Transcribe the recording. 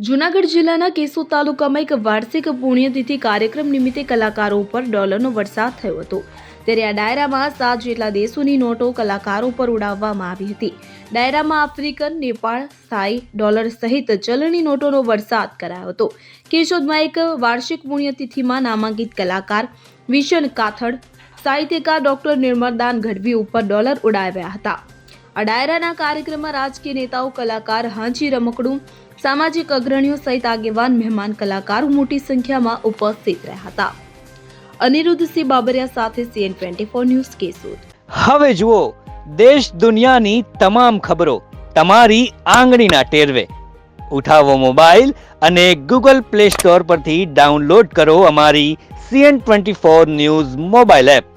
જૂનાગઢ જિલ્લાના કેશોદ તાલુકામાં એક વાર્ષિક પુણ્યતિથિ કાર્યક્રમ નિમિત્તે કલાકારો ઉપર ડોલરનો વરસાદ થયો હતો। ત્યારે આ ડાયરામાં 7 જેટલા દેશોની નોટો કલાકારો પર ઉડાવવામાં આવી હતી। ડાયરામાં આફ્રિકન, નેપાળ, થાઈ, ડોલર સહિત ચલણી નોટોનો વરસાદ કરાયો હતો। કેશોદમાં એક વાર્ષિક પુણ્યતિથિમાં નામાંકિત કલાકાર વિશન કાથડ, સાહિત્યકાર ડોક્ટર નિર્મલદાન ગઢવી ઉપર ડોલર ઉડાવ્યા હતા। આ ડાયરાના કાર્યક્રમમાં રાજકીય નેતાઓ, કલાકાર, હાંચી રમકડું, સામાજિક અગ્રણીઓ સહિત આગેવાન, મહેમાન, કલાકારો મોટી સંખ્યામાં ઉપસ્થિત રહ્યા હતા। અનિરુદ્ધસિંહ બાબરિયા સાથે CN24 ન્યૂઝ કેશોદ। હવે જુઓ દેશ દુનિયાની તમામ ખબરો તમારી આંગળીના ટેરવે। ઉઠાવો મોબાઈલ અને Google Play Store પરથી ડાઉનલોડ કરો અમારી CN24 ન્યૂઝ મોબાઈલ એપ।